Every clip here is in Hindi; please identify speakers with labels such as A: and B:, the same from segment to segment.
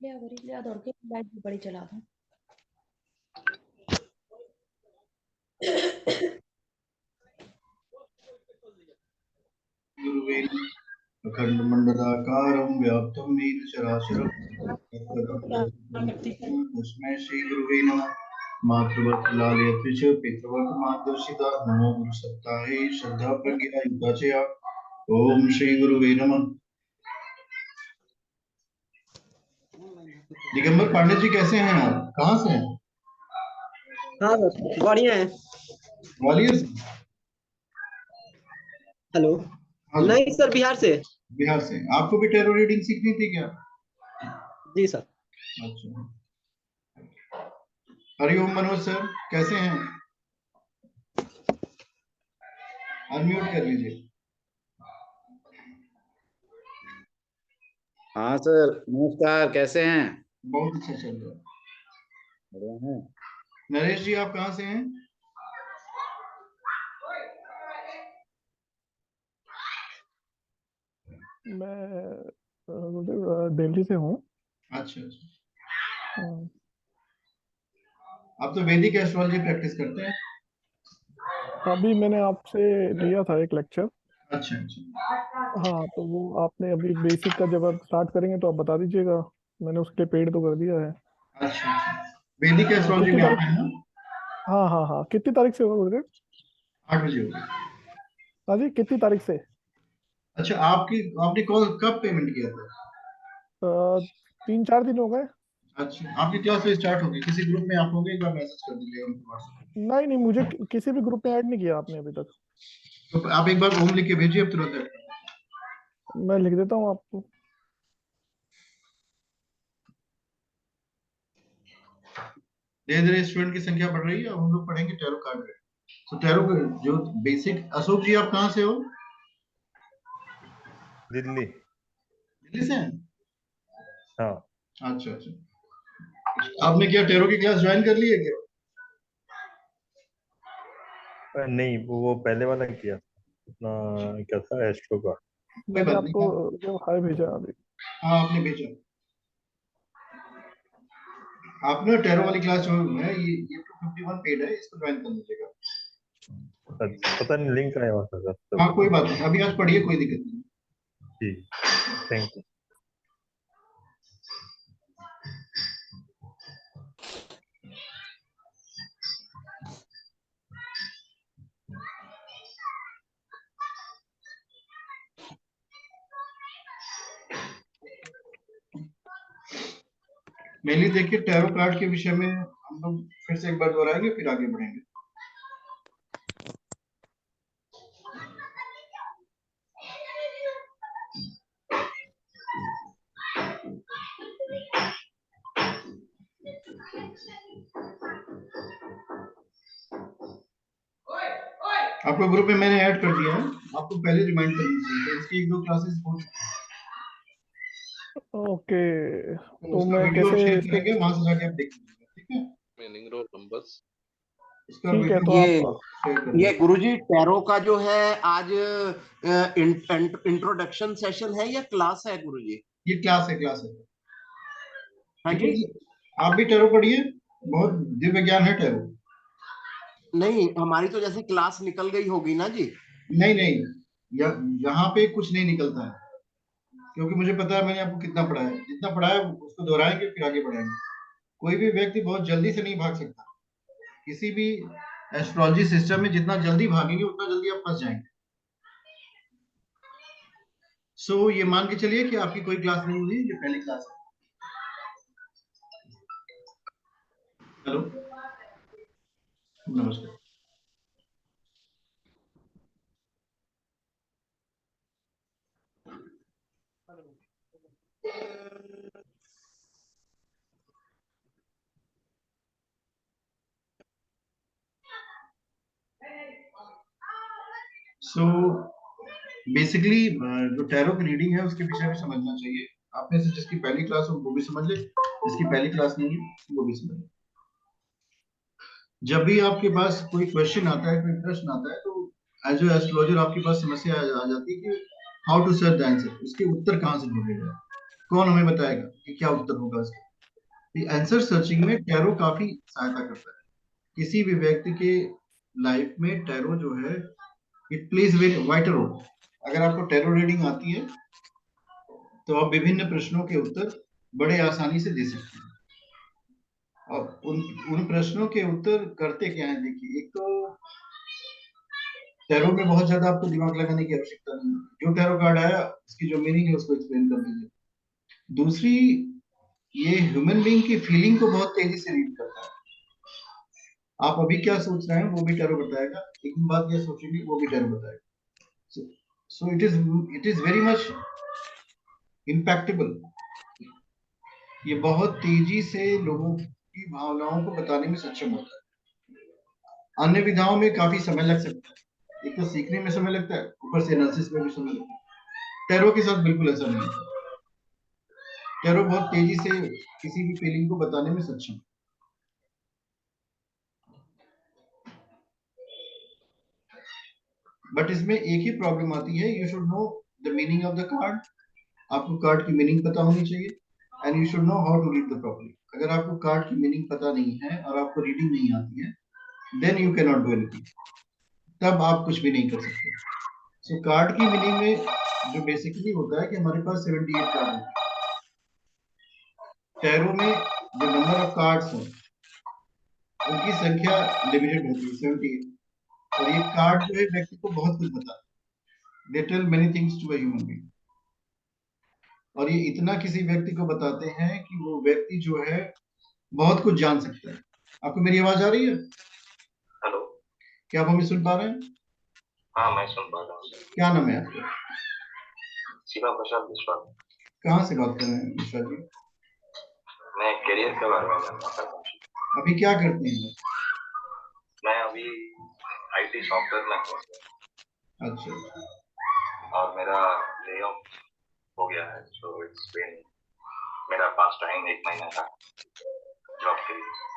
A: ले आ दौड़ के लाइट भी बड़ी चला दूं।
B: अखंड मंडलाकारं व्याप्तं येन चराचरं तस्मै श्री गुरुवे नमः। मातृवत्सलालयत्वे च पितृवत् मार्गदर्शिता नमो गुरु सत्ताये श्रद्धा प्रज्ञा युगाचया। ओम श्री गुरुवे नमः। दिगंबर पांडे जी कैसे हैं आप? कहाँ से हैं?
C: हाँ सर बढ़िया है।
B: ग्वालियर से?
C: हेलो।
B: हाँ जी,
C: नहीं सर, बिहार से।
B: बिहार से। आपको भी टैरो रीडिंग सीखनी थी क्या?
C: जी सर।
B: अच्छा। हरिओम मनोज सर, कैसे हैं? अनम्यूट कर लीजिए।
D: हाँ सर, नमस्कार, कैसे हैं?
B: बहुत अच्छा चल रहा है।
D: बढ़िया है।
B: नरेश जी, आप कहाँ से हैं?
E: मैं दिल्ली से हूँ।
B: अच्छा अच्छा। आप तो वैदिक एस्ट्रोलॉजी प्रैक्टिस करते हैं?
E: अभी मैंने आपसे लिया था एक लेक्चर।
B: अच्छा अच्छा।
E: हाँ, तो वो आपने अभी बेसिक का जब आप स्टार्ट करेंगे तो आप बता दीजिएगा। मैंने उसके लिए पेड तो कर दिया है।
B: अच्छा अच्छा। वैदिक
E: हाँ,
B: एस्ट्रोलॉजी
E: कितनी
B: में आप
E: तारीख?
B: हैं ना?
E: हाँ हाँ हाँ, कितनी तारीख से होगा गुरुदेव?
B: 8 बजे होगा।
E: हाँ जी, कितनी तारीख से?
B: अच्छा, आपने कॉल कब पेमेंट किया था?
E: 3-4 दिन हो गए।
B: अच्छा, आपकी क्लास तो स्टार्ट होगी, किसी ग्रुप में आप होंगे, एक बार मैसेज कर दीजिएगा उनको व्हाट्सएप
E: नहीं नहीं, मुझे किसी भी ग्रुप में ऐड नहीं किया आपने अभी तक।
B: पे। तो आप एक बार ओम लिख के भेजिए अब तुरंत।
E: मैं लिख देता हूँ आपको।
B: धीरे धीरे स्टूडेंट की संख्या बढ़ रही है, अब हम लोग पढ़ेंगे टैरो कार्ड। तो टैरो जो बेसिक, अशोक जी आप कहाँ से हो?
F: दिल्ली।
B: दिल्ली से हैं?
F: हाँ।
B: अच्छा अच्छा। आपने क्या टैरो की क्लास ज्वाइन कर ली है क्या?
F: नहीं, वो पहले वाला किया अपना, क्या था, एस्ट्रो का।
B: कोई
E: मैंने
B: बात
E: आपको
B: नहीं।
E: जो हाय भेजा अभी।
B: हाँ, आपने भेजा। आपने टैरो वाली क्लास जो है, ये 251 पेड है, इसको ज्वाइन कर लीजिएगा।
F: पता नहीं लिंक आया हुआ था सर तब।
B: हाँ, कोई बात नहीं, अभी आज पढ़िए, कोई दिक्कत नहीं।
F: जी, थैंक यू।
B: मेनली देखिए, टैरो कार्ड के विषय में हम लोग फिर से एक बार दोहराएंगे, फिर आगे बढ़ेंगे। आपको ग्रुप में मैंने ऐड कर दिया है, आपको पहले रिमाइंड करनी चाहिए। इसकी 1-2 क्लासेस हो चुकी
E: ओके,
B: है, तो
E: तो
B: उसका
E: मैं
B: वीडियो
E: कैसे
B: शेयर
E: इसको?
B: करेंगे, वहां से जाके आप देख लीजिएगा, ठीक है?
G: Meaning roll numbers.
B: इसका
E: ठीक है,
B: वीडियो
E: तो
C: ये
E: आप
B: शेयर कर
C: ये
B: देंगे।
C: गुरुजी टैरो का जो है आज इंट्रोडक्शन सेशन है या क्लास है गुरुजी?
B: ये क्लास है, क्लास है।
C: हाँ जी।
B: लेकिन आप भी टैरो पढ़िए, बहुत दिव्य ज्ञान है टैरो।
C: नहीं, हमारी तो जैसे क्लास निकल गई होगी ना जी।
B: नहीं नहीं, यहाँ पे कुछ नहीं निकलता है, क्योंकि मुझे पता है मैंने आपको कितना पढ़ाया है। जितना पढ़ाया है उसको दोहराएंगे, फिर आगे बढ़ाएंगे। कोई भी व्यक्ति बहुत जल्दी से नहीं भाग सकता। किसी भी एस्ट्रोलॉजी सिस्टम में जितना जल्दी भागेंगे उतना जल्दी आप फंस जाएंगे। सो ये मान के चलिए कि आपकी कोई क्लास नहीं हुई, ये पहली क्लास है। हेलो, नमस्कार। सो बेसिकली जो टैरो की रीडिंग है उसके विषय में समझना चाहिए। आप में से जिसकी पहली क्लास हो वो भी समझ ले, जिसकी पहली क्लास नहीं है वो भी समझ ले। जब भी आपके पास कोई क्वेश्चन आता है, कोई प्रश्न आता है, तो एज ए एस्ट्रोलॉजर आपके पास समस्या आ जाती है कि how to search the answer, उसके उत्तर कहाँ से ढूंढेगा, कौन हमें बताएगा कि क्या उत्तर होगा इसका। आंसर सर्चिंग में टैरो काफी सहायता करता है। किसी भी व्यक्ति के लाइफ में टैरो जो है it plays very vital role. अगर आपको टैरो रीडिंग आती है तो आप विभिन्न प्रश्नों के उत्तर बड़े आसानी से दे सकते हैं। और उन प्रश्नों के उत्तर करते क्या है, देखिए, एक तो टैरो में बहुत ज्यादा आपको दिमाग लगाने की आवश्यकता नहीं है। जो टैरो कार्ड आया उसकी जो मीनिंग है उसको एक्सप्लेन कर दीजिए। दूसरी, ये ह्यूमन बीइंग की फीलिंग को बहुत तेजी से रीड करता है। आप अभी क्या सोच रहे हैं वो भी टैरो बताएगा, एक बात क्या सोचेंगे वो भी टैरो बताएगा। So it is very much impactable. ये बहुत तेजी से लोगों की भावनाओं को बताने में सक्षम होता है। अन्य विधाओं में काफी समय लग सकता है, एक तो सीखने में समय लगता है, ऊपर से एनालिसिस में भी समय लगता है। टैरो के साथ बिल्कुल ऐसा नहीं है। टैरो बहुत तेजी से किसी भी फीलिंग को बताने में सक्षम है। बट इसमें एक ही प्रॉब्लम आती है, you should know the meaning of the card. आपको कार्ड की मीनिंग पता होनी चाहिए and you should know how to read the problem. अगर आपको कार्ड की मीनिंग पता नहीं है और आपको रीडिंग नहीं आती है, then you can not do anything. तब आप कुछ भी नहीं कर सकते। सो कार्ड की मीनिंग में जो बेसिकली होता है कि हमारे पास 78 कार्ड होते हैं। टैरो में जो नंबर ऑफ कार्ड्स हैं उनकी संख्या लिमिटेड होती है 78। और ये कार्ड जो है व्यक्ति को बहुत कुछ बताता है। They tell many things to a human being. और ये इतना किसी व्यक्ति को बताते हैं कि वो व्यक्ति जो है बहुत कुछ जान सकता है। आपको मेरी आवाज आ रही है?
G: हेलो।
B: क्या आप हमें सुन पा रहे हैं?
G: हाँ, मैं सुन पा रहा हूँ।
B: क्या नाम है आपका?
G: शिवा प्रसाद विश्वास।
B: कहाँ से बात कर रहे हैं विश्वा जी?
G: मैं करियर के बारे में जानना चाहता हूँ।
B: अभी क्या करते हैं?
G: मैं अभी आईटी सॉफ्टवेयर में हूँ।
B: अच्छा।
G: और मेरा ले ऑफ हो गया है, सो इट्स बीन मेरा पास टाइम 1 महीना था जॉब के लिए।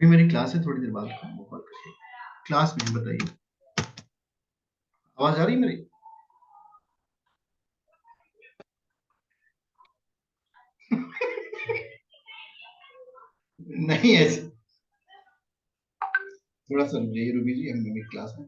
B: अभी मेरी क्लास है, थोड़ी देर बाद कॉल करिए। क्लास में बताइए। आवाज आ रही मेरी? नहीं ऐसे थोड़ा सा रुकिए रूबी जी, हम मेरी क्लास में।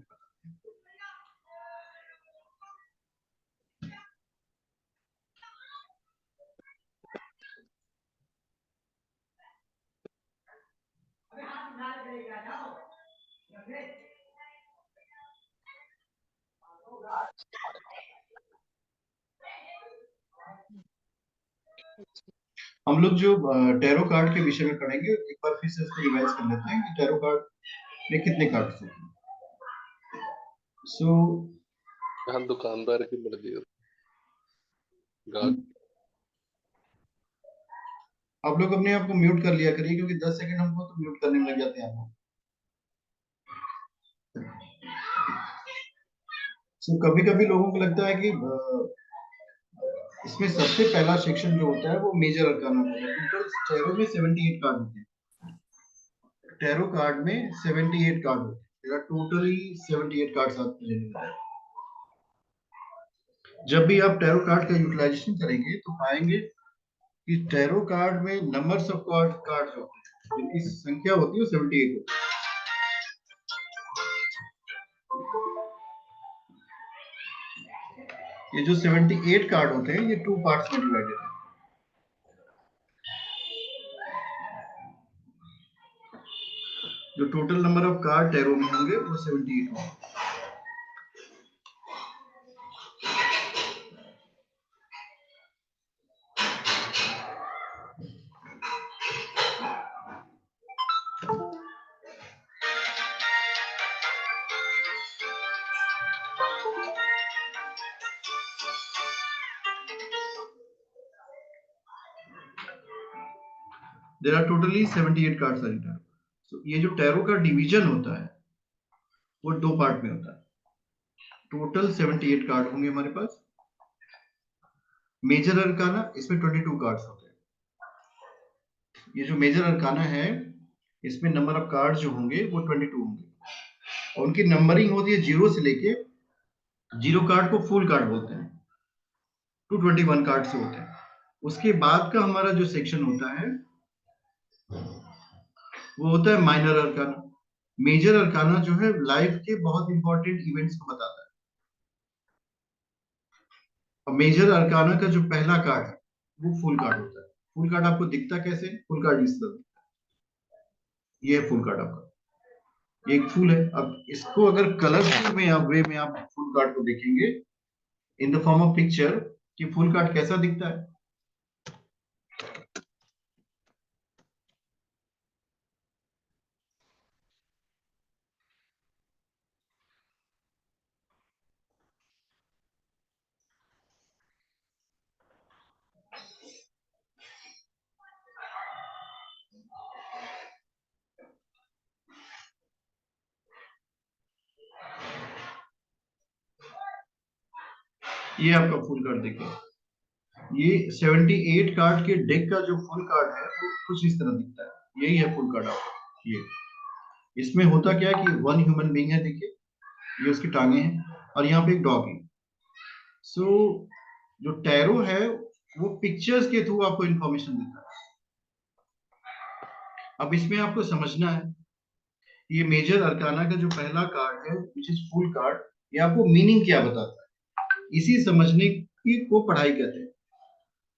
B: हम लोग जो टैरो कार्ड के विषय में पढ़ेंगे, एक बार फिर से इसको रिवाइज कर लेते हैं कि टैरो कार्ड में कितने कार्ड्स होते हैं। सो
H: यहाँ दुकानदार की मर्जी है। गाहक
B: आप लोग अपने आप को म्यूट कर लिया करिए, क्योंकि 10 सेकंड हमको तो म्यूट करने में लग जाते हैं आप लोग। सो कभी कभी लोगों को लगता है कि इसमें सबसे पहला सेक्शन जो होता है वो मेजर अरकाना होता है। टोटल टैरो में 78 कार्ड होते हैं। टैरो कार्ड में 78 कार्ड होते हैं। देयर आर टोटली 78 कार्ड्स आपको लेने होते हैं। जब भी आप टैरो कार्ड का यूटिलाइजेशन करेंगे तो पाएंगे कि टैरो कार्ड में नंबर्स ऑफ कार्ड जो होते हैं, जिनकी संख्या होती है वो 78 होती है। ये जो 78 कार्ड होते हैं ये 2 पार्ट्स में डिवाइडेड है। जो total number of card tarot में होंगे वो 78 होंगे। There are totally 78 cards in tarot. So ये जो टैरो का डिवीजन होता है वो 2 पार्ट में होता है। टोटल 78 कार्ड होंगे हमारे पास। मेजर अरकाना, इसमें 22 कार्ड्स होते हैं। ये जो मेजर अरकाना है इसमें नंबर ऑफ कार्ड जो होंगे वो 22 होंगे और उनकी नंबरिंग होती है 0 से लेके 0 कार्ड को फुल कार्ड बोलते हैं, 221 कार्ड से होते हैं। उसके बाद का हमारा जो सेक्शन होता है वो होता है माइनर अरकाना। मेजर अरकाना जो है लाइफ के बहुत इंपॉर्टेंट इवेंट्स को बताता है। और मेजर अरकाना का जो पहला कार्ड है वो फुल कार्ड होता है। फुल कार्ड आपको दिखता कैसे? फुल कार्ड इस तरह दिखता है। ये है फुल कार्ड आपका, ये एक फूल है। अब इसको अगर कलरफुल में आप वे में आप फुल कार्ड को देखेंगे in the form of picture कि फुल कार्ड कैसा दिखता है। ये आपका फुल कार्ड देखिए। ये 78 कार्ड के डेक का जो फुल कार्ड है वो कुछ इस तरह दिखता है। यही है फुल कार्ड आपका। ये इसमें होता क्या है कि वन ह्यूमन बीइंग है, देखिए ये उसकी टांगे हैं और यहाँ पे एक डॉग है। सो जो टैरो है वो पिक्चर्स के थ्रू आपको इंफॉर्मेशन देता है। अब इसमें आपको समझना है ये मेजर अरकाना का जो पहला कार्ड है विच इज फुल कार्ड, ये आपको मीनिंग क्या बताता है। इसी समझने की को पढ़ाई कहते हैं।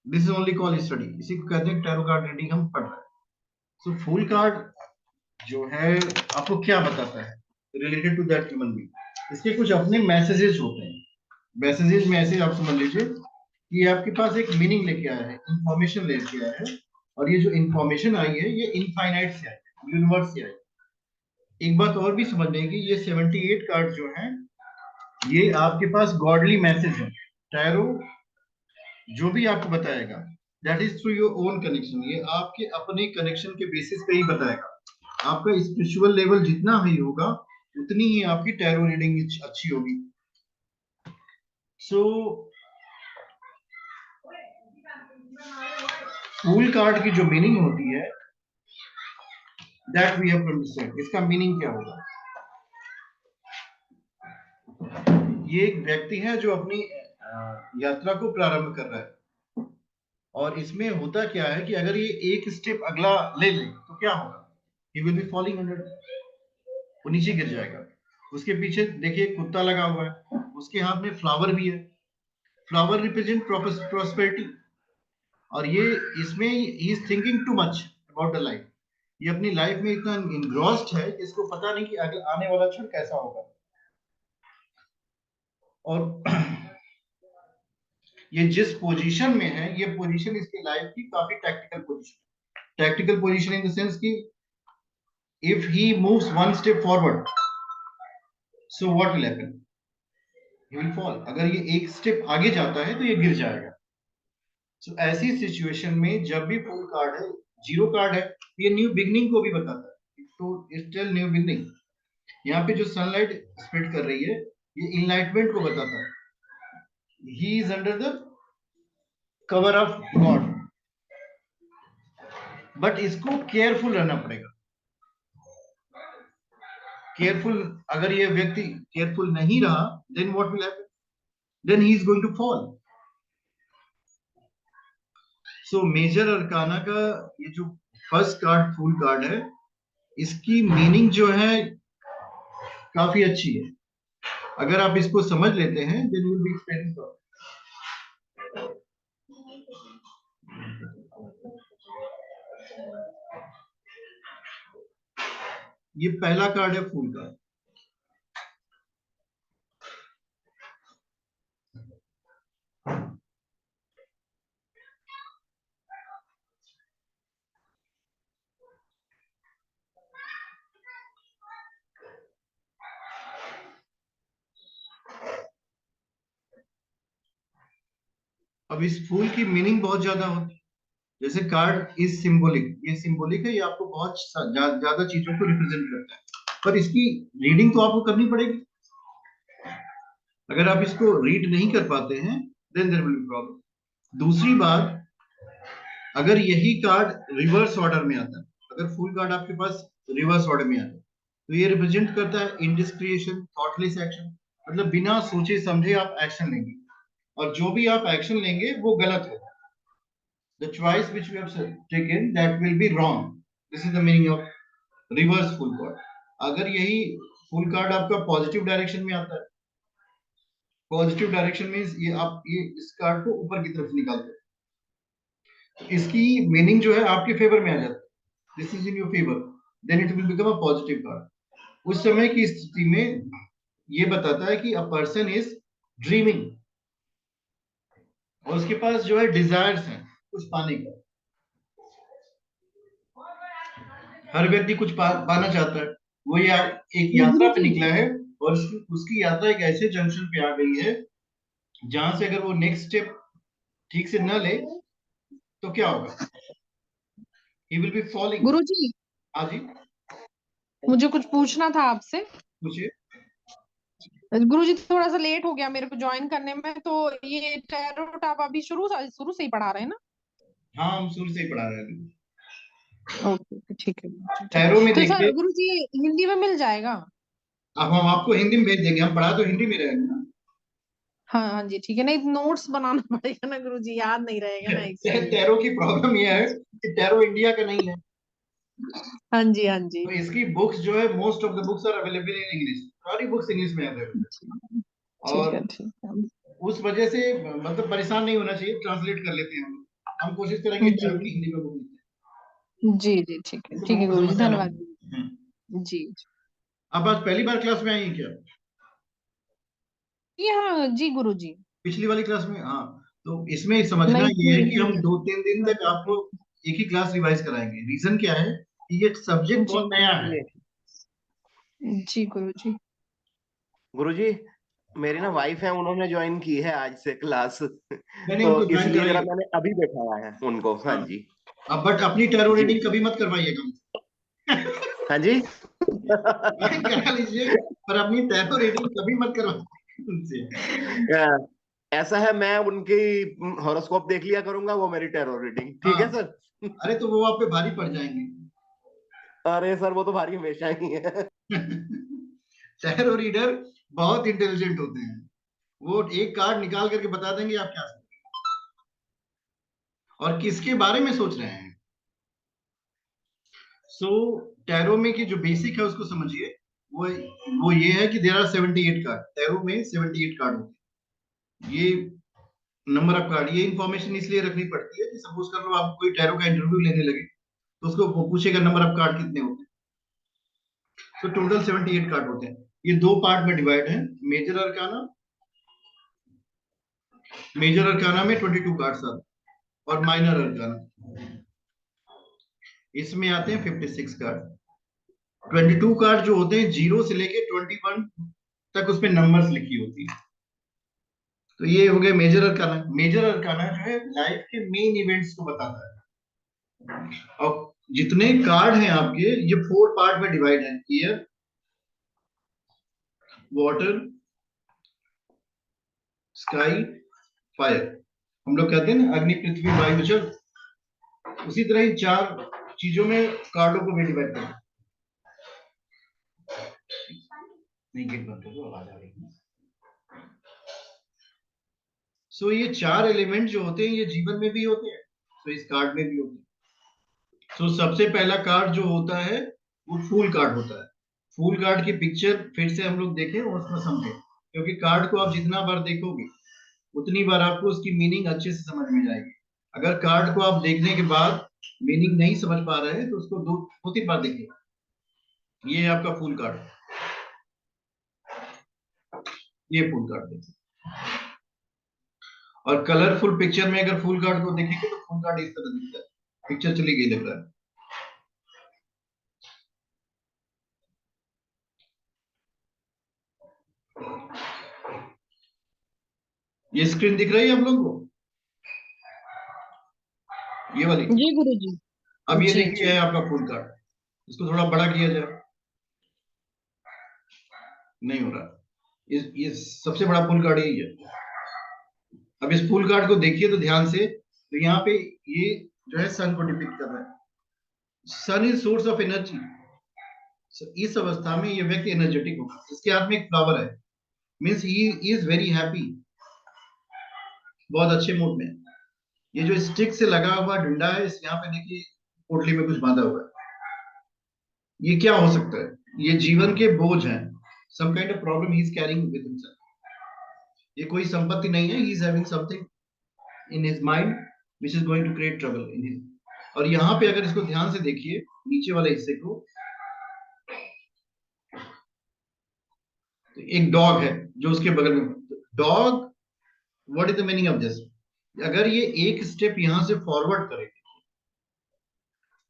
B: This is only call study. इसी को कहते हैं टैरो कार्ड रीडिंग हम पढ़ रहे हैं। सो फुल कार्ड जो है आपको क्या बताता है related to that human being. इसके कुछ अपने मैसेजेस होते हैं। मैसेजेस में ऐसे आप समझ लीजिए कि ये आपके पास एक मीनिंग लेके आया है, इंफॉर्मेशन लेके आया है और ये जो इंफॉर्मेशन आई है ये इनफाइनाइट से आई है, यूनिवर्स से आई है। एक बात और भी समझने की, ये 78 कार्ड जो हैं ये आपके पास गॉडली मैसेज है। टैरो जो भी आपको बताएगा that is through your own connection. ये आपके अपने कनेक्शन के बेसिस पे ही बताएगा। आपका स्पिरिचुअल लेवल जितना हाई होगा उतनी ही आपकी टैरो रीडिंग अच्छी होगी। सो फुल कार्ड की जो मीनिंग होती है that we have to understand. इसका मीनिंग क्या होगा? ये एक व्यक्ति है जो अपनी यात्रा को प्रारंभ कर रहा है और इसमें होता क्या है कि अगर ये एक स्टेप अगला ले ले तो क्या होगा? He will be falling under, वो नीचे गिर जाएगा। उसके पीछे देखिए कुत्ता लगा हुआ है, उसके हाथ में फ्लावर भी है। फ्लावर रिप्रेजेंट प्रॉस्पेरिटी और ये इसमें he is thinking too much about the life. ये अपनी लाइफ में इतना इनग्रॉस्ड है कि इसको पता नहीं कि अगला आने वाला क्षण कैसा होगा। और ये जिस पोजीशन में है ये पोजीशन इसकी लाइफ की काफी tactical position. Tactical position in the sense कि if he moves one step forward so what will happen? He will fall. अगर ये एक स्टेप आगे जाता है तो ये गिर जाएगा। सो ऐसी सिचुएशन में जब भी फुल कार्ड है, जीरो कार्ड है, ये न्यू बिगनिंग को भी बताता है। तो स्टिल न्यू बिगनिंग। यहाँ पे जो सनलाइट स्प्रेड कर रही है ये इनलाइटमेंट को बताता है। He is under the cover of God, but इसको केयरफुल रहना पड़ेगा। केयरफुल, अगर ये व्यक्ति केयरफुल नहीं रहा then what will happen? Then he is going to fall. So major arcana का ये जो फर्स्ट कार्ड फुल कार्ड है इसकी मीनिंग जो है काफी अच्छी है। अगर आप इसको समझ लेते हैं then you will be experience God. ये पहला कार्ड है फुल कार्ड। अब इस फूल की मीनिंग बहुत ज्यादा होती है। जैसे कार्ड इज सिंबॉलिक, ये सिंबॉलिक है, ये आपको बहुत ज्यादा चीजों को रिप्रेजेंट करता है, पर इसकी रीडिंग तो आपको करनी पड़ेगी। अगर आप इसको रीड नहीं कर पाते हैं then there will be problem. दूसरी बात, अगर यही कार्ड रिवर्स ऑर्डर में आता है, अगर फुल कार्ड आपके पास रिवर्स ऑर्डर में आता है, तो ये रिप्रेजेंट करता है इंडिस्क्रिएशन, थॉटलेस एक्शन, मतलब बिना सोचे समझे आप एक्शन लेंगे, और जो भी आप एक्शन लेंगे वो गलत होगा। The choice which we have taken that will be wrong. This is the meaning of reverse full card. अगर यही फुल कार्ड आपका पॉजिटिव डायरेक्शन में आता है, पॉजिटिव डायरेक्शन मींस ये आप ये इस कार्ड को ऊपर की तरफ निकालते हैं, तो इसकी मीनिंग जो है आपके फेवर में आ जाता है, this is in your favour, then it will become a positive card. उस समय की स्थिति में ये बताता है कि अ पर्सन इज ड्रीमिंग, और उसके पास जो है डिजायर्स हैं कुछ पाने का, हर व्यक्ति कुछ पाना चाहता है। वो एक यात्रा पे निकला है, और उसकी यात्रा एक ऐसे जंक्शन पे आ गई है जहां से अगर वो नेक्स्ट स्टेप ठीक से न ले तो क्या होगा, ही विल बी फॉलिंग।
I: गुरुजी,
B: हाँ जी,
I: मुझे कुछ पूछना था आपसे।
B: पूछिए।
I: गुरुजी थोड़ा सा लेट हो गया मेरे को ज्वाइन करने में, तो ये टैरोट आप अभी शुरू से ही पढ़ा रहे हैं ना?
B: हाँ, हम शुरू से ही पढ़ा रहे हैं।
I: ओके, ठीक है।
B: टैरो में
I: तो
B: देखिए,
I: सर गुरुजी हिंदी में मिल जाएगा?
B: अब हम आपको हिंदी में भेज देंगे, हम पढ़ा तो हिंदी में रहेंगे ना।
I: हाँ हाँ जी, ठीक है। नहीं, नोट्स बनाना पड़ेगा ना गुरुजी, याद नहीं रहेगा ना इसलिए।
B: टैरो की प्रॉब्लम यह है कि टैरो इंडिया का नहीं है,
I: हाँ जी, हाँ जी।
B: तो इसकी बुक्स जो है most of the books are available in English, सारी बुक्स इंग्लिश में अवेलेबल है,
I: ठीक
B: और
I: है, ठीक है।
B: उस वजह से मतलब परेशान नहीं होना चाहिए, ट्रांसलेट कर लेते हैं हम कोशिश करेंगे
I: जी
B: टैरो की हिंदी में बुक लिखें,
I: जी जी, ठीक है,
B: इससे
I: ठीक है
B: हमको
I: गुरुजी,
B: समस्या ना
I: धन्यवाद।
B: हो।
I: जी
B: आप आज पहली बार क्लास में आई हैं क्या?
I: जी, हाँ जी गुरुजी।
B: पिछली वाली क्लास में? हाँ, तो इसमें समझना
I: नहीं
B: ये है
I: थी,
B: कि हम 2-3 दिन
I: हाँ
B: तक आपको एक ही क्लास रिवाइज कराएंगे। रीजन क्या है कि ये सब्जेक्ट
I: जी
B: बहुत नया है।
I: जी गुरुजी।
C: गुरुजी, मेरी ना वाइफ है, उन्होंने ज्वाइन की है आज से क्लास,
B: मैंने
C: तो
B: उनको ज्वाइन
C: इसलिए जरा
B: कराई।
C: मैंने अभी बैठाया है उनको। हाँ
B: हाँ,
C: जी,
B: अब बट अपनी टैरो
C: जी,
B: रीडिंग कभी मत करवाइएगा।
C: हाँ जी।
B: ज्वाइन करा लीजिए, पर अपनी टैरो रीडिंग कभी मत करवाइए उनसे।
C: ऐसा है, मैं उनकी हॉरोस्कोप देख लिया करूंगा, वो मेरी टैरो रीडिंग, ठीक है
B: हाँ,
C: सर।
B: अरे तो वो आप पे भारी पड़ जाएंगे।
C: अरे सर, वो तो भारी हमेशा ही है।
B: टैरो रीडर बहुत इंटेलिजेंट होते हैं, वो एक कार्ड निकाल करके बता देंगे आप क्या और किसके बारे में सोच रहे हैं। सो टैरो में की जो बेसिक है उसको समझिए, वो ये है कि देयर आर 78 कार्ड, टैरो में 78 कार्ड होते हैं। ये नंबर ऑफ कार्ड, ये इंफॉर्मेशन इसलिए रखनी पड़ती है कि सपोज कर लो आप कोई टैरो का इंटरव्यू लेने लगे, तो उसको वो पूछेगा नंबर ऑफ कार्ड कितने होते हैं, तो टोटल 78 कार्ड होते हैं। ये दो पार्ट में डिवाइड है, मेजर अरकाना, मेजर अरकाना में 22 कार्ड्स आते हैं, और माइनर अरकाना, इसमें आते हैं 56 कार्ड। 22 कार्ड जो होते हैं, 0 से लेके 21 तक उसमें नंबर्स लिखी होती है। तो ये हो गया मेजर अरकाना। मेजर अरकाना जो है लाइफ के मेन इवेंट्स को बताता है, और जितने कार्ड हैं आपके, ये 4 पार्ट में डिवाइड है, एयर, वाटर, स्काई, फायर। हम लोग कहते हैं ना अग्नि, पृथ्वी, वायु, जल, उसी तरह ही 4 चीजों में कार्डों को भी डिवाइड करते हैं। नहीं, गेट बंद कर दो, आवाज आ रही है। सो ये 4 एलिमेंट जो होते हैं ये जीवन में भी होते हैं, तो इस कार्ड में भी होते हैं। सो सबसे पहला कार्ड जो होता है वो फूल कार्ड होता है। फूल कार्ड की पिक्चर फिर से हम लोग देखें और उसको समझें, क्योंकि कार्ड को आप जितना बार देखोगे उतनी बार आपको उसकी मीनिंग अच्छे से समझ में जाएगी। अगर कार्ड को आप देखने के बाद मीनिंग नहीं समझ पा रहे हैं तो उसको 2-3 बार देखिए। ये है आपका फूल कार्ड, ये फूल कार्ड देखिए, और कलरफुल पिक्चर में अगर फूल कार्ड को देखेंगे तो फूल कार्ड इस तरह दिखता है। पिक्चर चली गई लग रहा है। ये स्क्रीन दिख रही है आप लोगों को? ये वाली।
I: जी गुरुजी।
B: अब ये
I: जी
B: देखिए
I: जी।
B: है आपका फुल कार्ड, इसको थोड़ा बड़ा किया जाए, नहीं हो रहा। ये सबसे बड़ा फुल कार्ड यही है। अब इस फुल कार्ड को देखिए तो ध्यान से, तो यहाँ पे ये जो है सन को डिपिक्ट कर रहा है। सन इज सोर्स ऑफ एनर्जी। इस अवस्था में ये व्यक्ति एनर्जेटिक होगा। इसके हाथ में एक फ्लावर है, means he is very happy, बहुत अच्छे मूड में। ये जो स्टिक से लगा हुआ डंडा है, इस यहाँ पे देखिए पोटली में कुछ बांधा हुआ है। ये क्या हो सकता है? ये जीवन के बोझ हैं, some kind of problem he is carrying with himself. ये कोई संपत्ति नहीं है, he is having something in his mind which is going to create trouble in his. और यहाँ पे अगर इसको ध्यान से देखिए, नीचे वाले हिस्से को, तो एक डॉग है जो उसके बगल में। Dog, what is the meaning of this? अगर ये एक स्टेप यहां से फॉरवर्ड करे,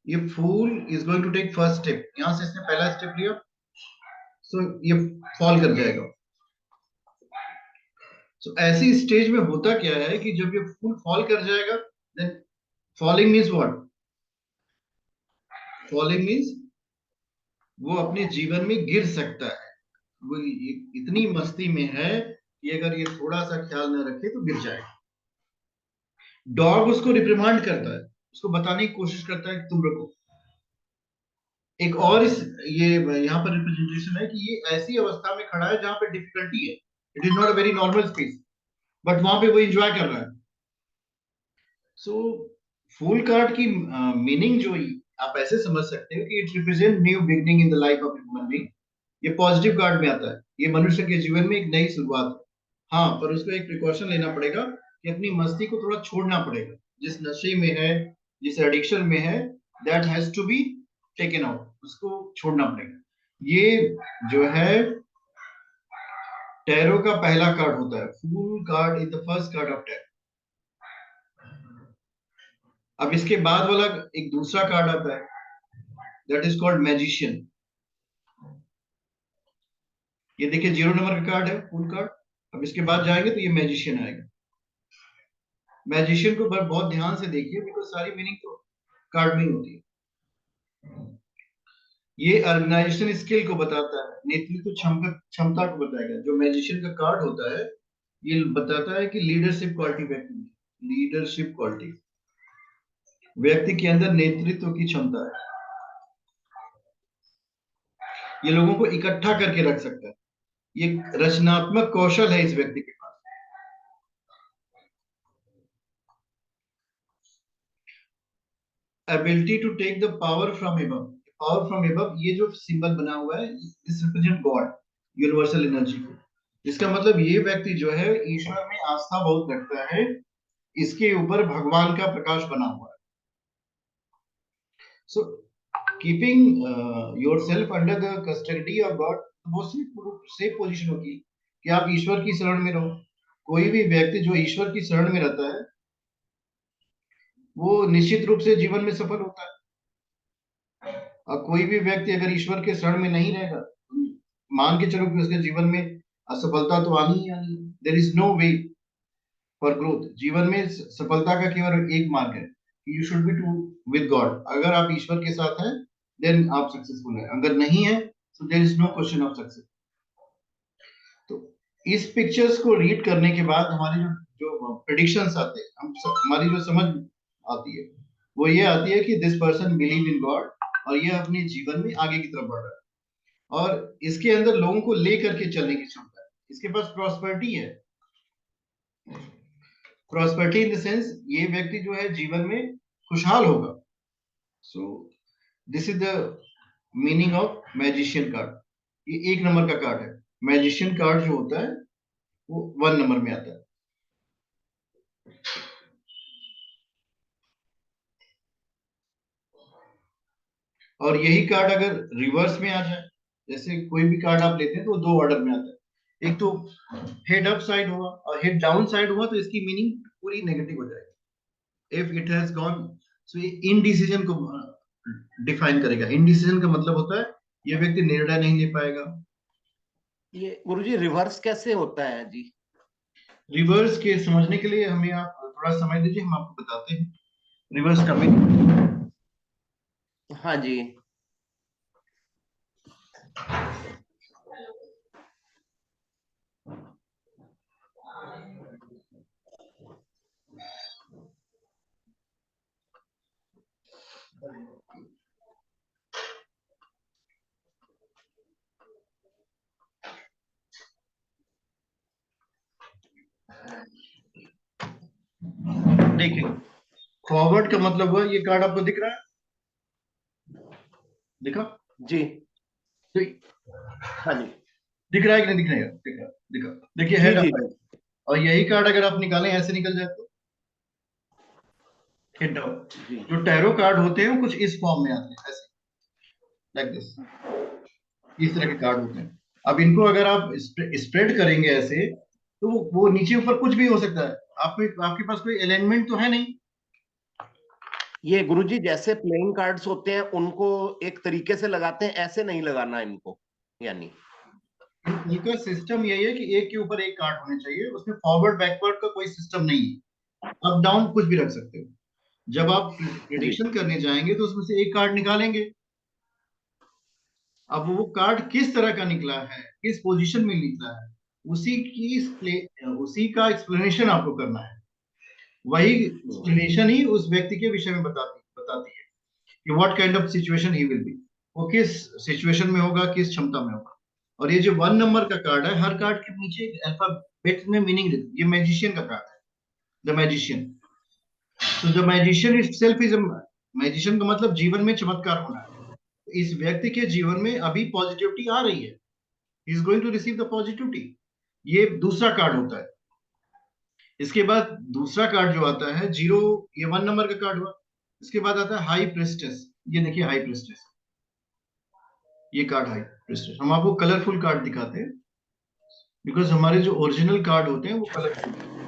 B: ये fool is going to take first step, यहां से इसने पहला स्टेप लिया, सो ये फॉल कर जाएगा। सो ऐसी स्टेज में होता क्या है कि जब ये फूल फॉल कर जाएगा, then falling means what? Falling means वो अपने जीवन में गिर सकता है। वो इतनी मस्ती में है कि अगर ये थोड़ा सा ख्याल न रखे तो गिर जाएगा। डॉग उसको रिप्रिमांड करता है, उसको बताने की कोशिश करता है कि तुम रुको। एक और ये यहाँ पर रिप्रेजेंटेशन है कि ये ऐसी अवस्था में खड़ा है जहां पे डिफिकल्टी है, it is not a very normal space, but वहां पे वो एंजॉय कर रहा है। सो फूल कार्ड की मीनिंग जो आप ऐसे समझ सकते हो कि it represent new beginning in the life of human being. ये पॉजिटिव कार्ड में आता है, ये मनुष्य के जीवन में एक नई शुरुआत है। हाँ, पर उसको एक प्रिकॉशन लेना पड़ेगा कि अपनी मस्ती को थोड़ा छोड़ना पड़ेगा। जिस नशे में है, जिस एडिक्शन में है, that has to be taken out, उसको छोड़ना पड़ेगा। ये जो है टैरो का पहला कार्ड होता है। Fool card is the first card of tarot. अब इसके बाद वाला एक दूसरा कार्ड आता है, दैट इज कॉल्ड मैजिशियन। ये देखिए 0 नंबर का कार्ड है, फूल कार्ड। अब इसके बाद जाएंगे तो ये मैजिशियन आएगा। मैजिशियन को बहुत ध्यान से देखिए, बिकॉज सारी मीनिंग तो कार्ड में ही होती है। ये ऑर्गेनाइजेशन स्किल को बताता है, नेतृत्व क्षमता को बताएगा। जो मैजिशियन का कार्ड होता है, ये बताता है कि लीडरशिप क्वालिटी व्यक्ति में, लीडरशिप क्वालिटी व्यक्ति के अंदर नेतृत्व की क्षमता है। ये लोगों को इकट्ठा करके रख सकता है। ये रचनात्मक कौशल है इस व्यक्ति के पास। Ability to take the power from above. Power from above, ये जो सिंबल बना हुआ है, this represent God, universal energy को। इसका मतलब ये व्यक्ति जो है ईश्वर में आस्था बहुत रखता है, इसके ऊपर भगवान का प्रकाश बना हुआ है। So keeping yourself under the custody of God, वो सेफ पोजीशन होगी कि आप ईश्वर की शरण में रहो। कोई भी व्यक्ति जो ईश्वर की शरण में रहता है, वो निश्चित रूप से जीवन में सफल होता है। और कोई भी व्यक्ति अगर ईश्वर के शरण में नहीं रहेगा, मान के चलो कि उसके जीवन में असफलता तो आनी ही आनी। There is no way for growth. जीवन में सफलता का केवल एक मार्ग है, you should be to with God. अगर आप ईश्वर के साथ हैं, देन आप सक्सेसफुल हैं। अगर नहीं है, so there is no question of success। तो इस पिक्चर्स को रीड करने के बाद हमारी जो प्रेडिक्शंस आते हैं, हमारी जो समझ आती है, वो ये आती है कि this person believe in God, और ये अपने जीवन में आगे की तरफ बढ़ रहा है, और इसके अंदर लोगों को लेकर के चलने की क्षमता है। इसके पास प्रॉस्पेरिटी है। प्रॉस्पेरिटी इन द सेंस, ये व्यक्ति जो है जीवन में खुशहाल होगा। So this is the meaning of magician card. ये 1 नंबर का कार्ड है। मैजिशियन कार्ड जो होता है वो 1 नंबर में आता है। और यही कार्ड अगर रिवर्स में आ जाए, जैसे कोई भी कार्ड आप लेते हैं तो 2 ऑर्डर में आता है। एक तो हेड अप साइड हुआ और हेड डाउन साइड हुआ, तो इसकी मीनिंग पूरी नेगेटिव हो जाएगी। इफ इट हैज गॉन, सो ये इनडिसीजन को डिफाइन करेगा। इनडिसीजन का मतलब होता है ये व्यक्ति निर्णय नहीं ले पाएगा।
C: ये गुरुजी रिवर्स कैसे होता है जी?
B: रिवर्स के समझने के लिए हमें आप थोड़ा समय दीजिए, हम आपको बताते हैं। Reverse coming.
C: हाँ जी।
B: देखिए फॉरवर्ड का मतलब हुआ, ये कार्ड आपको दिख रहा है, दिखा?
C: जी।
B: तो
C: हाँ जी।
B: दिख रहा है कि नहीं दिख रहा है? दिखा दिखा। देखिए
C: जी
B: हेड
C: जी
B: ऑफ,
C: जी।
B: और यही कार्ड अगर आप निकालें ऐसे निकल जाए तो हेड ऑफ।
C: जी
B: जो टैरो कार्ड होते हैं वो कुछ इस फॉर्म में आते हैं, ऐसे लाइक दिस, इस तरह के कार्ड होते हैं। अब इनको अगर आप स्प्रेड करेंगे ऐसे तो वो नीचे ऊपर कुछ भी हो सकता है। आपके पास कोई अलाइनमेंट तो है नहीं।
C: ये गुरुजी जैसे प्लेइंग कार्ड्स होते हैं उनको एक तरीके से लगाते हैं, ऐसे नहीं लगाना इनको, यानी
B: इनका सिस्टम यही है कि एक के ऊपर एक कार्ड होने चाहिए, उसमें फॉरवर्ड बैकवर्ड का कोई सिस्टम नहीं है, अप डाउन कुछ भी रख सकते हो। जब आप
C: जी
B: प्रिडिक्शन करने जाएंगे तो उसमें से एक कार्ड निकालेंगे। अब वो कार्ड किस तरह का निकला है, किस पोजीशन में निकला है, उसी का एक्सप्लेनेशन आपको करना है। वही एक्सप्लेनेशन ही उस व्यक्ति के विषय में बताती है कि what kind of situation he will be, वो किस सिचुएशन में होगा, किस क्षमता में होगा। और ये जो 1 नंबर का कार्ड है, हर कार्ड के नीचे एक अल्फाबेट में मीनिंग देती है। ये मैजिशियन का कार्ड है, द मैजिशियन। तो the magician itself is, magician का मतलब जीवन में चमत्कार होना है। इस व्यक्ति के जीवन में अभी पॉजिटिविटी आ रही है, he is going to receive the positivity. ये दूसरा कार्ड होता है। इसके बाद दूसरा कार्ड जो आता है जीरो, ये 1 नंबर का कार्ड हुआ। इसके बाद आता है हाई प्रिस्टेस। ये देखिए हाई प्रिस्टेस, ये कार्ड हाई प्रिस्टेस। हम आपको कलरफुल कार्ड दिखाते हैं बिकॉज हमारे जो ओरिजिनल कार्ड होते हैं वो कलरफुल।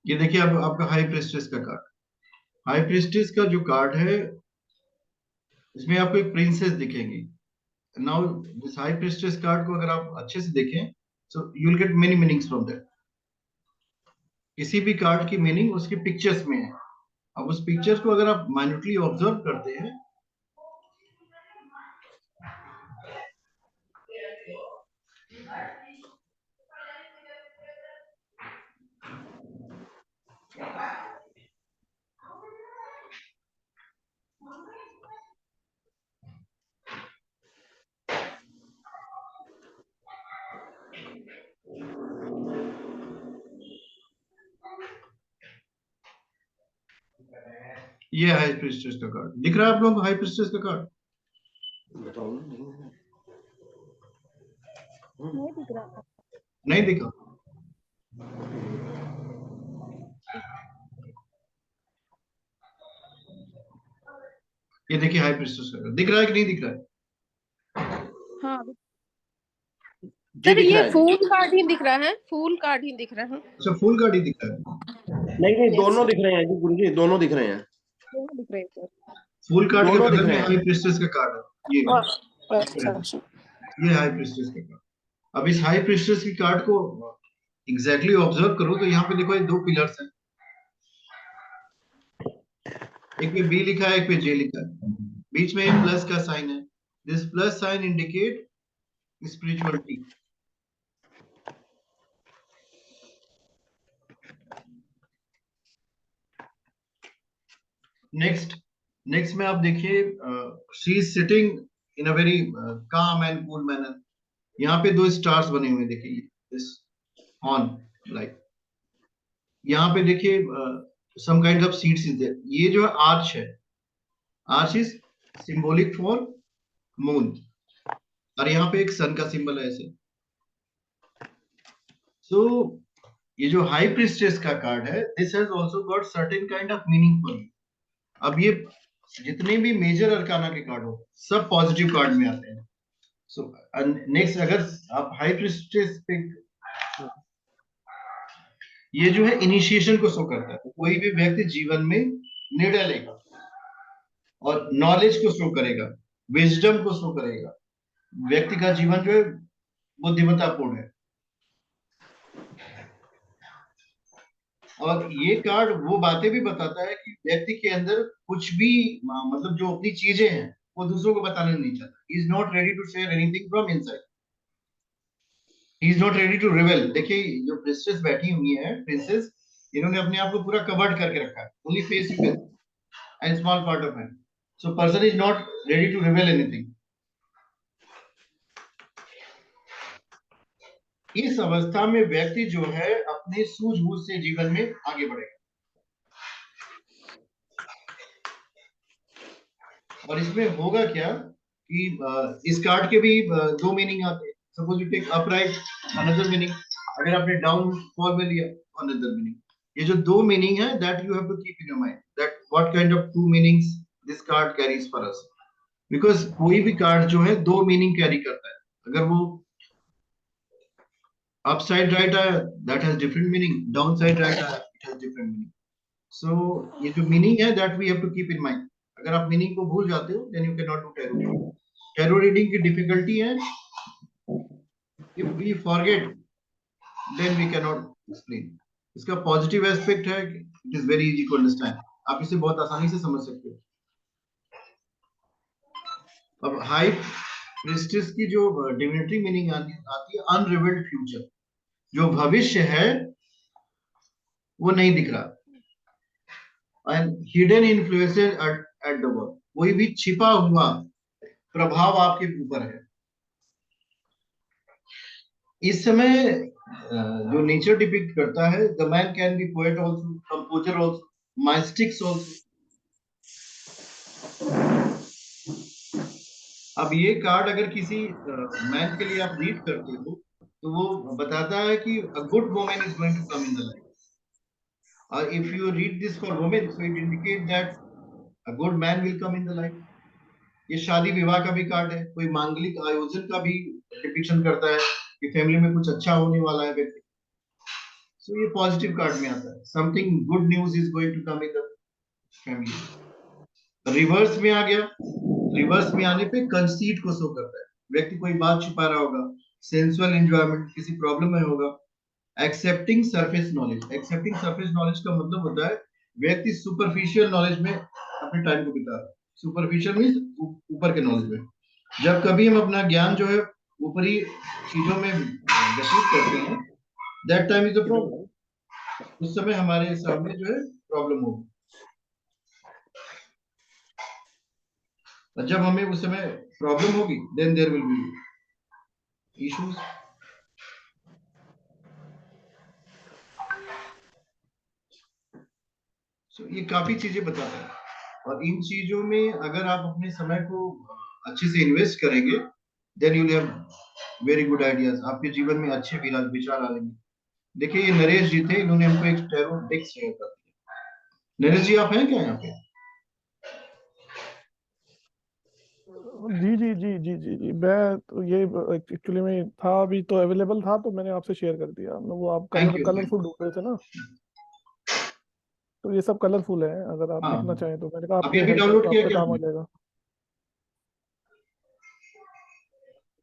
B: ये देखिए अब आपका हाई प्रिस्टेस का कार्ड। हाई प्रिस्टेस का जो कार्ड है इसमें आपको एक प्रिंसेस दिखेगी। Now this high priestess card को अगर आप अच्छे से देखें so you will get many meanings from that. किसी भी कार्ड की मीनिंग उसके पिक्चर्स में है। अब उस पिक्चर्स को अगर आप माइन्यूटली ऑब्जर्व करते हैं ये हाई प्रिस्टेस का कार्ड दिख रहा है आप लोगों को, हाई प्रिस्टेस का कार्ड
A: नहीं दिख रहा।
B: नहीं दिखा? ये देखिए हाई प्रिस्टेस का कार्ड दिख रहा है कि नहीं दिख रहा है?
A: हाँ
C: जी
J: सर
C: दिख रहा
J: ये
C: है जी।
J: फूल कार्ड ही दिख रहा है, फूल कार्ड ही दिख रहा है।
B: अच्छा फुल कार्ड ही दिख रहा है।
C: नहीं नहीं,
J: Yes,
C: दोनों दिख रहे हैं जी गुरुजी, दोनों दिख रहे हैं।
J: दोनों दिख रहे हैं सर।
B: फुल कार्ड के
C: दोनों दिख
B: बगल में
C: रहे
B: हाई
C: हैं।
B: प्रिस्टेस का कार्ड है।
J: अच्छा अच्छा।
B: ये हाई प्रिस्टेस का कार्ड। अब इस हाई प्रिस्टेस की कार्ड को एग्जैक्टली ऑब्जर्व करो तो यहाँ पे देखो ये 2 पिलर्स हैं, एक पे बी लिखा है, एक पे जे लिखा है, बीच में एक प्लस का साइन है। This plus sign indicate spirituality. Next में आप देखिए, she is sitting in a very calm and cool manner. यहाँ पे 2 स्टार्स बने हुए हैं, देखिए दिस ऑन लाइक। यहाँ पे देखिए some kind of seeds is there. ये जो आर्च है, arch is symbolic for moon, और यहाँ पे एक सन का सिंबल है ऐसे। सो ये जो हाई प्रीस्टेस का कार्ड है, this has also got certain kind of meaning for you. अब ये जितने भी मेजर अरकाना के कार्ड हो, सब पॉजिटिव कार्ड में आते हैं। सो नेक्स्ट, अगर आप हाई प्रीस्टेस पे, ये जो है इनिशिएशन को शो करता है। कोई भी व्यक्ति जीवन में निर्णय लेगा और नॉलेज को शो करेगा, विजडम को शो करेगा। व्यक्ति का जीवन जो है बुद्धिमत्तापूर्ण है। और ये कार्ड वो बातें भी बताता है कि व्यक्ति के अंदर कुछ भी मतलब जो अपनी चीजें हैं वो दूसरों को बताना नहीं चाहता। He is not ready to share anything from inside, he is not ready to reveal. देखिए जो प्रिंसेस बैठी हुई है, प्रिंसेस, इन्होंने अपने आप को पूरा कवर्ड करके रखा है, only face to face and small part of hand. So person is not ready to reveal anything. इस अवस्था में व्यक्ति जो है अपने सूझबूझ से जीवन में आगे बढ़ेगा। और इसमें होगा क्या कि इस कार्ड के भी 2 मीनिंग आते हैं। Suppose you take upright, another meaning. अगर आपने डाउन फॉल में लिया, अनदर मीनिंग। ये जो 2 मीनिंग है, that you have to keep in your mind, that what kind of 2 meanings this card carries for us. Because कोई भी कार्ड जो है 2 मीनिंग कैरी करता है। अगर वो upside right आया, that has different meaning, downside right आया, it has different meaning. So ये जो meaning है, that we have to keep in mind. अगर आप meaning को भूल जाते हो, then you cannot do tarot reading. Tarot reading की difficulty है, if we forget, then we cannot explain. इसका positive aspect है, it is very easy to understand. आप इसे बहुत आसानी से समझ सकते हो। अब high priestess की जो divinity meaning आती है, unrevealed future. जो भविष्य है वो नहीं दिख रहा। And hidden influences at the work, कोई भी छिपा हुआ प्रभाव आपके ऊपर है। इस समय जो नेचर डिपिक्ट करता है, the man can be poet also, composer also, mystics also. अब ये कार्ड अगर किसी मैन के लिए आप रीड करते हो, तो वो बताता है कि a good woman is going to come in the life. If you read this for women, so it indicates that a good man will come in the life. ये शादी विवाह का भी कार्ड है, कोई मांगलिक आयोजन का भी डिपिक्शन करता है कि फैमिली में कुछ अच्छा होने वाला है व्यक्ति। So ये पॉजिटिव कार्ड में आता है, something good news is going to come in the family. Reverse में आ गया, रिवर्स में आने पे कंसीट को शो करता है। व्यक्ति कोई बात छुपा रहा होगा, सेंसुअल एंजॉयमेंट, किसी प्रॉब्लम में होगा। Accepting surface knowledge, accepting surface knowledge का मतलब होता है व्यक्ति सुपरफिशियल नॉलेज में अपने टाइम को बिता रहा है। सुपरफिशियल मींस ऊपर के नॉलेज में। जब कभी हम अपना ज्ञान जो है ऊपरी चीजों में व्यतीत करते हैं, that time is a problem. उस समय हमारे सामने जो है प्रॉब्लम होगी। जब हमें उस समय प्रॉब्लम होगी, then there will be issues. So ये काफी चीजें बताता है, और इन चीजों में अगर आप अपने समय को अच्छे से इन्वेस्ट करेंगे, then you will have very good ideas. आपके जीवन में अच्छे विचार आएंगे। देखिए ये नरेश जी थे, इन्होंने हमको एक टैरो डेक शेयर कर दिया। नरेश जी आप हैं क्या यहाँ पे?
E: जी जी जी जी जी जी, मैं तो ये एक्चुअली में था, अभी तो अवेलेबल था तो मैंने आपसे शेयर कर दिया। वो आप कलरफुल ढूंढ रहे थे ना, तो ये सब कलरफुल है। अगर आप देखना चाहें तो मैंने कहा
B: अभी डाउनलोड किया क्या?
E: काम आ जाएगा।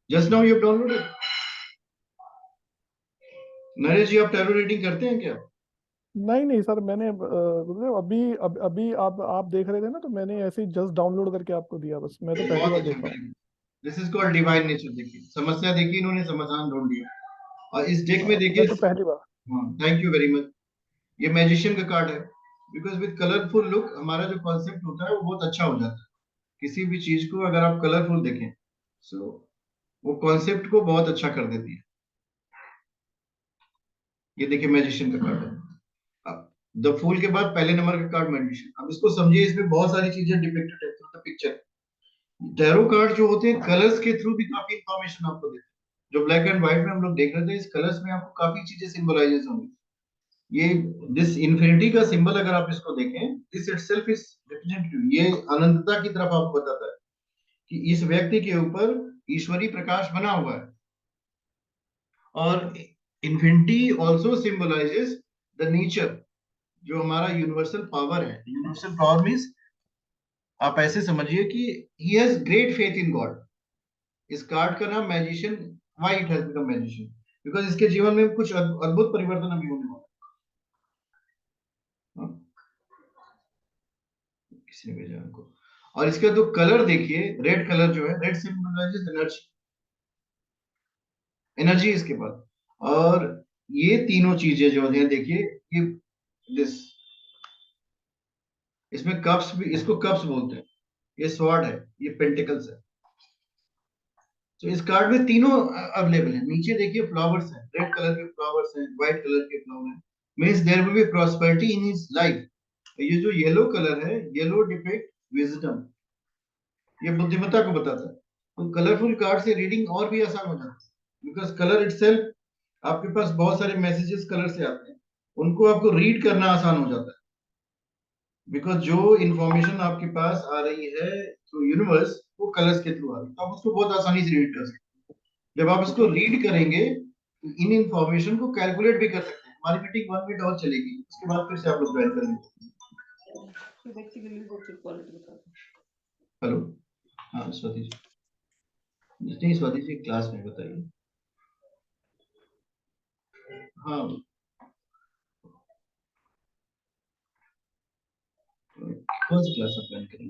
B: Just now you have downloaded. Naresh ji आप टैरो रीडिंग करते हैं क्या?
E: नहीं नहीं सर, मैंने अभी आप देख रहे थे ना, तो मैंने ऐसे ही जस्ट डाउनलोड करके आपको दिया बस। मैं तो पहली बार देख रहा हूँ।
B: This is called divine nature. देखिए समस्या देखी, इन्होंने समाधान ढूंढ लिया। और इस डेक में देखिए,
E: तो पहली बार।
B: Thank you very much. ये मैजिशियन का कार्ड है। बिकॉज विद कलरफुल लुक हमारा जो कॉन्सेप्ट होता है वो बहुत अच्छा हो जाता है। किसी भी चीज को अगर आप कलरफुल देखें सो वो कॉन्सेप्ट को बहुत अच्छा कर देती है। ये देखिए मैजिशियन का कार्ड है। अब द फूल के बाद पहले नंबर का कार्ड मैजिशियन। अब इसको समझिए, इसमें बहुत सारी चीजें डिपिक्टेड है through the picture. Tarot card जो होते हैं कलर्स के थ्रू भी काफी इंफॉर्मेशन आपको देते हैं। जो ब्लैक एंड व्हाइट में हम लोग देख रहे थे, इस कलर्स में आपको काफी चीजें सिंबलाइजेशन होंगी। ये दिस इन्फिनिटी का सिंबल अगर आप इसको देखें, दिस इटसेल्फ इज रिप्रेजेंटेटिव, ये अनंतता की तरफ आपको बताता है कि इस व्यक्ति के ऊपर ईश्वरी प्रकाश बना हुआ है। और infinity also symbolizes the nature, जो हमारा यूनिवर्सल पावर है। यूनिवर्सल पावर मींस आप ऐसे समझिए कि he has great faith in God. इस कार्ड का नाम magician, why it has become magician, because इसके जीवन में कुछ अद्भुत परिवर्तन अभी होने वाला है। किसी ने भेजा हमको। और इसका तो कलर देखिए, रेड कलर जो है, रेड सिंबलाइजेस एनर्जी, एनर्जी इसके पास। और ये तीनों चीजें जो है देखिए, ये दिस, इसमें कप्स भी, इसको कप्स बोलते हैं। ये स्वॉर्ड है, ये पेंटिकल्स है। तो इस कार्ड में तीनों अवेलेबल है। नीचे देखिए फ्लावर्स हैं, रेड कलर के फ्लावर्स हैं, व्हाइट कलर के फ्लावर हैं। Means there will be prosperity in his life. ये जो येलो कलर है, येलो डिपिक्ट विजडम, ये बुद्धिमत्ता को बताता है। तो कलरफुल कार्ड से रीडिंग और भी आसान हो जाती है, बिकॉज कलर इटसेल्फ, आपके पास बहुत सारे मैसेजेस कलर से आते हैं, उनको आपको रीड करना आसान हो जाता है। बिकॉज जो इंफॉर्मेशन आपके पास आ रही है थ्रू यूनिवर्स, वो कलर्स के थ्रू आ रही है, तो आप उसको बहुत आसानी से रीड कर सकते हैं। जब आप इसको रीड करेंगे तो इन इंफॉर्मेशन को कैलकुलेट भी कर सकते हैं। हमारी मीटिंग 1 मिनट और चलेगी, उसके बाद फिर से आप लोग ज्वाइन करेंगे। हेलो, हाँ स्वाति जी, नहीं स्वाति जी क्लास में बताइए। हाँ, कौन सी क्लास आप ज्वाइन करेंगे?